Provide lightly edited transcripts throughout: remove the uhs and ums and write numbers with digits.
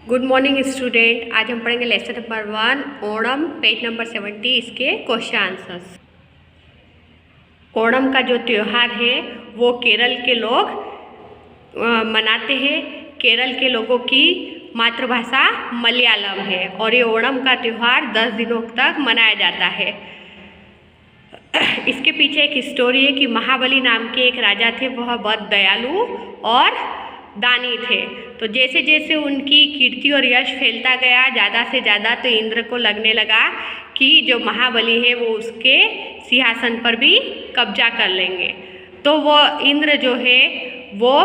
Good morning student. आज हम पढ़ेंगे lesson number 1 Onam, page number 70, इसके क्वेश्चन आंसर्स। ओणम का जो त्यौहार है वो केरल के लोग मनाते हैं। केरल के लोगों की मातृभाषा मलयालम है और ये ओणम का त्यौहार 10 दिनों तक मनाया जाता है। इसके पीछे एक स्टोरी है कि महाबली नाम के एक राजा थे, वह बहुत दयालु और दानी थे। तो जैसे जैसे उनकी कीर्ति और यश फैलता गया, ज़्यादा से ज़्यादा, तो इंद्र को लगने लगा कि जो महाबली है वो उसके सिंहासन पर भी कब्जा कर लेंगे। तो वो इंद्र जो है वो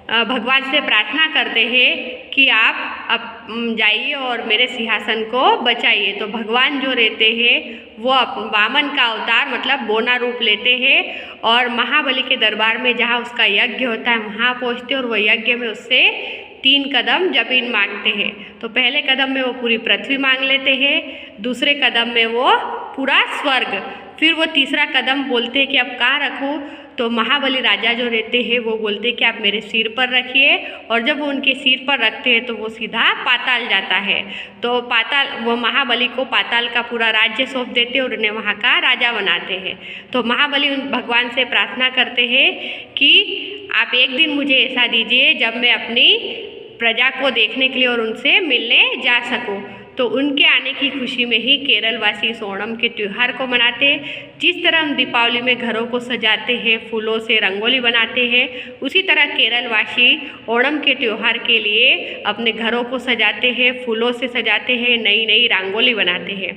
भगवान से प्रार्थना करते हैं कि आप अब जाइए और मेरे सिंहासन को बचाइए। तो भगवान जो रहते हैं वो वामन का अवतार मतलब बोना रूप लेते हैं और महाबली के दरबार में जहाँ उसका यज्ञ होता है वहाँ पहुँचते और वह यज्ञ में उससे 3 कदम जमीन मांगते हैं। तो पहले कदम में वो पूरी पृथ्वी मांग लेते हैं, दूसरे कदम में वो पूरा स्वर्ग, फिर वो तीसरा कदम बोलते हैं कि अब कहाँ रखूँ। तो महाबली राजा जो रहते हैं वो बोलते हैं कि आप मेरे सिर पर रखिए, और जब वो उनके सिर पर रखते हैं तो वो सीधा पाताल जाता है। तो पाताल, वो महाबली को पाताल का पूरा राज्य सौंप देते हैं और उन्हें वहाँ का राजा बनाते हैं। तो महाबली भगवान से प्रार्थना करते हैं कि आप एक दिन मुझे ऐसा दीजिए जब मैं अपनी प्रजा को देखने के लिए और उनसे मिलने जा सकूं। तो उनके आने की खुशी में ही केरल वासी इस ओणम के त्यौहार को मनाते हैं। जिस तरह हम दीपावली में घरों को सजाते हैं, फूलों से रंगोली बनाते हैं, उसी तरह केरल वासी ओणम के त्यौहार के लिए अपने घरों को सजाते हैं, फूलों से सजाते हैं, नई नई रंगोली बनाते हैं।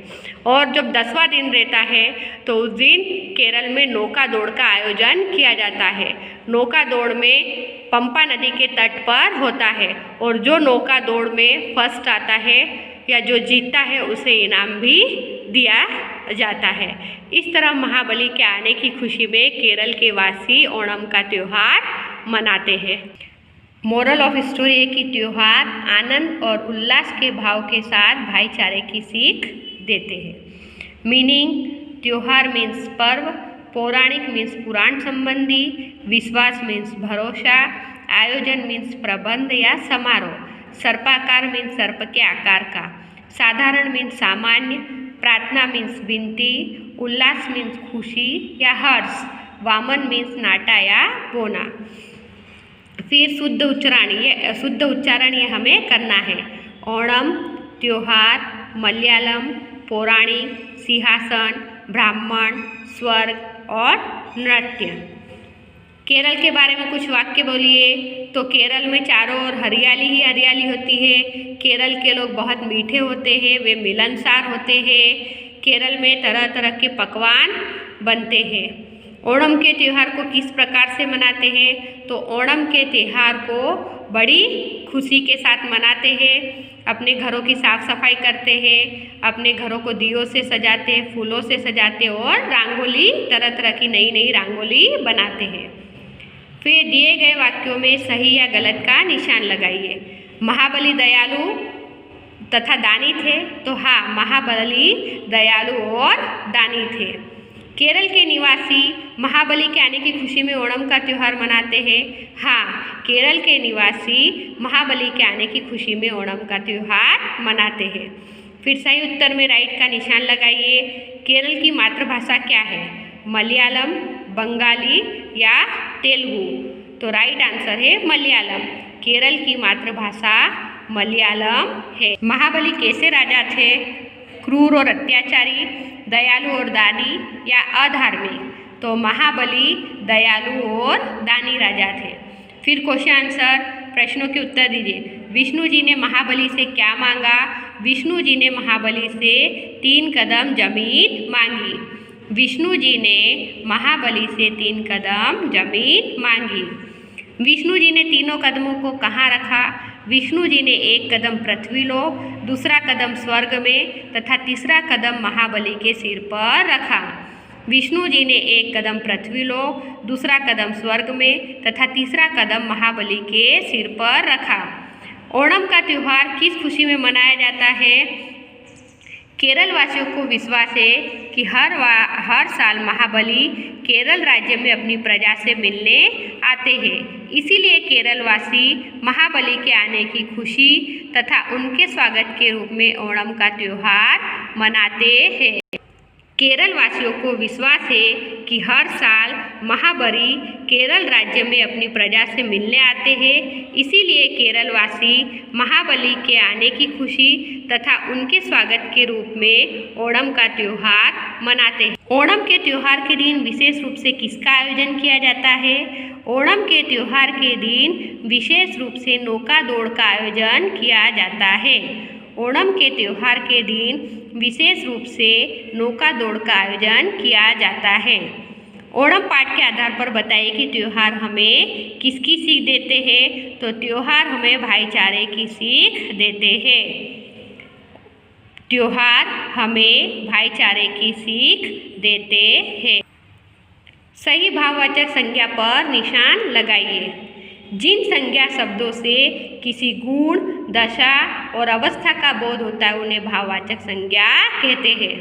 और जब 10वां दिन रहता है तो उस दिन केरल में नौका दौड़ का आयोजन किया जाता है। नौका दौड़ में पंपा नदी के तट पर होता है और जो नौका दौड़ में फर्स्ट आता है या जो जीतता है उसे इनाम भी दिया जाता है। इस तरह महाबली के आने की खुशी में केरल के वासी ओणम का त्यौहार मनाते हैं। मोरल ऑफ स्टोरी है कि त्यौहार आनंद और उल्लास के भाव के साथ भाईचारे की सीख देते हैं। मीनिंग, त्यौहार मीन्स पर्व, पौराणिक मीन्स पुराण संबंधी, विश्वास मीन्स भरोसा, आयोजन मीन्स प्रबंध या समारोह, सर्पाकार मीन्स सर्प के आकार का, साधारण मीन्स सामान्य, प्रार्थना मीन्स विनती, उल्लास मीन्स खुशी या हर्ष, वामन मीन्स नाटा या बोना। फिर शुद्ध उच्चारण ये हमें करना है। ओणम, त्योहार, मलयालम, पौराणिक, सिंहासन, ब्राह्मण, स्वर्ग और नृत्य। केरल के बारे में कुछ वाक्य बोलिए। तो केरल में चारों ओर हरियाली ही हरियाली होती है। केरल के लोग बहुत मीठे होते हैं, वे मिलनसार होते हैं। केरल में तरह तरह के पकवान बनते हैं। ओणम के त्यौहार को किस प्रकार से मनाते हैं? तो ओणम के त्यौहार को बड़ी खुशी के साथ मनाते हैं। अपने घरों की साफ सफाई करते हैं, अपने घरों को दियों से सजाते हैं, फूलों से सजाते हैं और रंगोली, तरह तरह की नई नई रंगोली बनाते हैं। फिर दिए गए वाक्यों में सही या गलत का निशान लगाइए। महाबली दयालु तथा दानी थे, तो हाँ, महाबली दयालु और दानी थे। केरल के निवासी महाबली के आने की खुशी में ओणम का त्यौहार मनाते हैं। हाँ, केरल के निवासी महाबली के आने की खुशी में ओणम का त्यौहार मनाते हैं। फिर सही उत्तर में राइट का निशान लगाइए। केरल की मातृभाषा क्या है? मलयालम, बंगाली या तेलुगु? तो राइट आंसर है मलयालम। केरल की मातृभाषा मलयालम है। महाबली कैसे राजा थे? क्रूर और अत्याचारी, दयालु और दानी या अधार्मिक? तो महाबली दयालु और दानी राजा थे। फिर क्वेश्चन आंसर, प्रश्नों के उत्तर दीजिए। विष्णु जी ने महाबली से क्या मांगा? विष्णु जी ने महाबली से 3 कदम जमीन मांगी। विष्णु जी ने महाबली से 3 कदम जमीन मांगी। विष्णु जी ने तीनों कदमों को कहाँ रखा? विष्णु जी ने एक कदम पृथ्वी लोक, दूसरा कदम स्वर्ग में तथा तीसरा कदम महाबली के सिर पर रखा। विष्णु जी ने एक कदम पृथ्वी लोक, दूसरा कदम स्वर्ग में तथा तीसरा कदम महाबली के सिर पर रखा। ओणम का त्यौहार किस खुशी में मनाया जाता है? केरल वासियों को विश्वास है कि हर साल महाबली केरल राज्य में अपनी प्रजा से मिलने आते हैं। इसीलिए केरल वासी महाबली के आने की खुशी तथा उनके स्वागत के रूप में ओणम का त्यौहार मनाते हैं। केरल वासियों को विश्वास है कि हर साल महाबली केरल राज्य में अपनी प्रजा से मिलने आते हैं। इसीलिए केरल वासी महाबली के आने की खुशी तथा उनके स्वागत के रूप में ओणम का त्यौहार मनाते हैं। ओणम के त्यौहार के दिन विशेष रूप से किसका आयोजन किया जाता है? ओणम के त्यौहार के दिन विशेष रूप से नौका दौड़ का आयोजन किया जाता है। ओणम के त्यौहार के दिन विशेष रूप से नौका दौड़ का आयोजन किया जाता है। ओणम पाठ के आधार पर बताइए कि त्यौहार हमें किसकी सीख देते हैं? तो त्यौहार हमें भाईचारे की सीख देते हैं। त्यौहार हमें भाईचारे की सीख देते हैं। सही भाववाचक संज्ञा पर निशान लगाइए। जिन संज्ञा शब्दों से किसी गुण, दशा और अवस्था का बोध होता है उन्हें भाववाचक संज्ञा कहते हैं।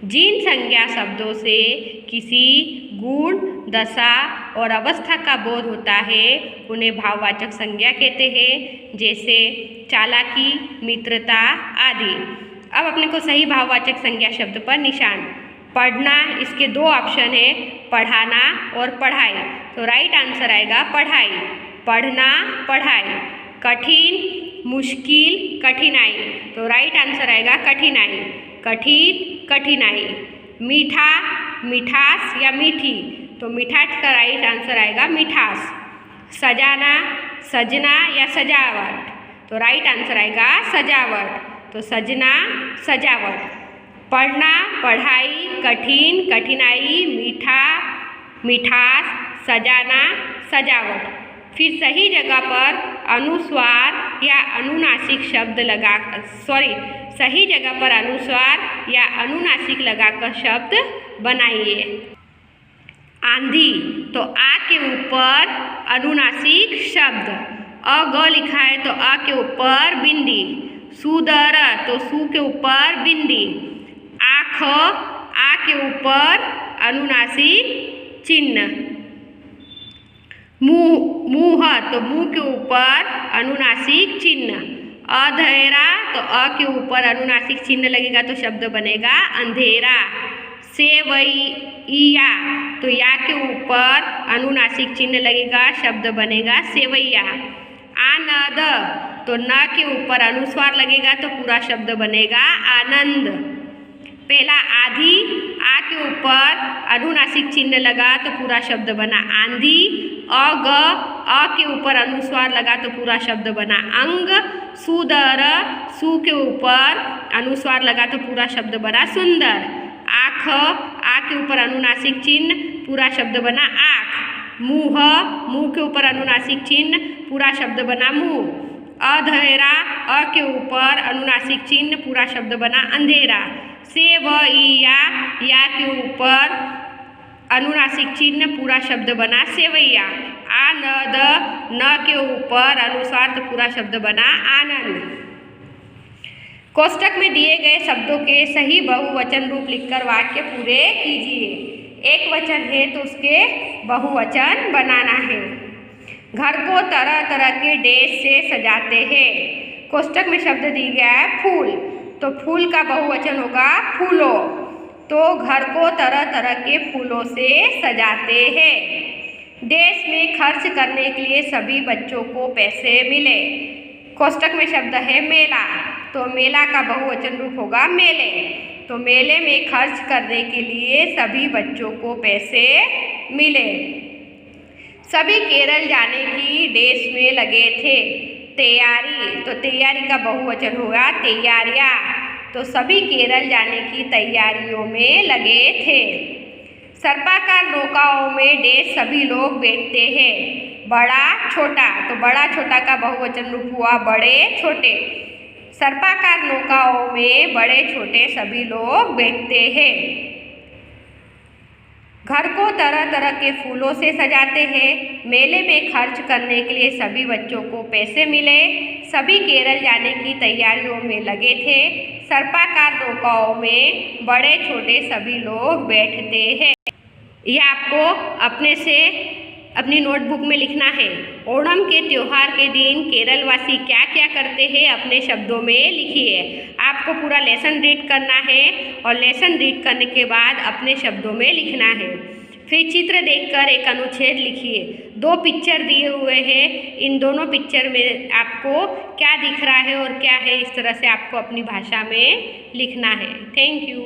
जिन संज्ञा शब्दों से किसी गुण, दशा और अवस्था का बोध होता है उन्हें भाववाचक संज्ञा कहते हैं, जैसे चालाकी, मित्रता आदि। अब अपने को सही भाववाचक संज्ञा शब्द पर निशान। पढ़ना, इसके दो ऑप्शन है, पढ़ाना और पढ़ाई। तो राइट आंसर आएगा पढ़ाई। पढ़ना, पढ़ाई। कठिन, मुश्किल, कठिनाई। तो राइट आंसर आएगा कठिनाई। कठिन, कठिनाई। मीठा, मिठास या मीठी। तो मिठास का राइट आंसर आएगा मिठास। सजाना, सजना या सजावट। तो राइट आंसर आएगा सजावट। तो सजना, सजावट। पढ़ना, पढ़ाई, कठिन, कठिनाई, मीठा, मिठास, सजाना, सजावट। फिर सही जगह पर अनुस्वार या अनुनासिक शब्द सही जगह पर अनुस्वार या अनुनासिक लगाकर शब्द बनाइए। आंधी, तो आ के ऊपर अनुनासिक शब्द। अ ग लिखा है तो अ के ऊपर बिंदी। सुदर, तो सु के ऊपर बिंदी। आँख, आ के ऊपर अनुनासिक चिन्ह। मुँह, तो मुँह के ऊपर अनुनासिक चिन्ह। अधेरा, तो अ के ऊपर अनुनासिक चिन्ह लगेगा तो शब्द बनेगा अंधेरा। सेवैया, तो या के ऊपर अनुनासिक चिन्ह लगेगा, शब्द बनेगा सेवैया। आनंद, तो न के ऊपर अनुस्वार लगेगा तो पूरा शब्द बनेगा आनंद। पहला आधी, आ के ऊपर अनुनासिक चिन्ह लगा तो पूरा शब्द बना आंधी। अ के ऊपर अनुस्वार लगा तो पूरा शब्द बना अंग। सुदर, सु के ऊपर अनुस्वार लगा तो पूरा शब्द बना सुंदर। आँख, आ के ऊपर अनुनासिक चिन्ह, पूरा शब्द बना आँख। मुँह, मुँह के ऊपर अनुनासिक चिन्ह, पूरा शब्द बना मुँह। अधेरा, अ के ऊपर अनुनासिक चिन्ह, पूरा शब्द बना अंधेरा। सेवैया, या के ऊपर अनुनासिक चिन्ह, पूरा शब्द बना सेवैया। आनंद, न के ऊपर अनुस्वार तो पूरा शब्द बना आनंद। कोष्टक में दिए गए शब्दों के सही बहुवचन रूप लिखकर वाक्य पूरे कीजिए। एक वचन है तो उसके बहुवचन बनाना है। घर को तरह तरह के डेस से सजाते हैं। कोष्टक में शब्द दिया गया है फूल, तो फूल का बहुवचन होगा फूलों। तो घर को तरह तरह के फूलों से सजाते हैं। देश में खर्च करने के लिए सभी बच्चों को पैसे मिले। कोष्टक में शब्द है मेला, तो मेला का बहुवचन रूप होगा मेले। तो मेले में खर्च करने के लिए सभी बच्चों को पैसे मिले। सभी केरल जाने की देश में लगे थे। तैयारी, तो तैयारी का बहुवचन होगा तैयारियाँ। तो सभी केरल जाने की तैयारियों में लगे थे। सर्पाकार नौकाओं में डेश सभी लोग बैठते हैं। बड़ा छोटा, तो बड़ा छोटा का बहुवचन रूप हुआ बड़े छोटे। सर्पाकार नौकाओं में बड़े छोटे सभी लोग बैठते हैं। घर को तरह तरह के फूलों से सजाते हैं। मेले में खर्च करने के लिए सभी बच्चों को पैसे मिले। सभी केरल जाने की तैयारियों में लगे थे। सर्पाकार नौकाओं में बड़े छोटे सभी लोग बैठते हैं। यह आपको अपने से अपनी नोटबुक में लिखना है। ओणम के त्यौहार के दिन केरल वासी क्या क्या करते हैं अपने शब्दों में लिखिए। आपको पूरा लेसन रीड करना है और लेसन रीड करने के बाद अपने शब्दों में लिखना है। फिर चित्र देखकर एक अनुच्छेद लिखिए। 2 पिक्चर दिए हुए हैं, इन दोनों पिक्चर में आपको क्या दिख रहा है और क्या है, इस तरह से आपको अपनी भाषा में लिखना है। Thank you.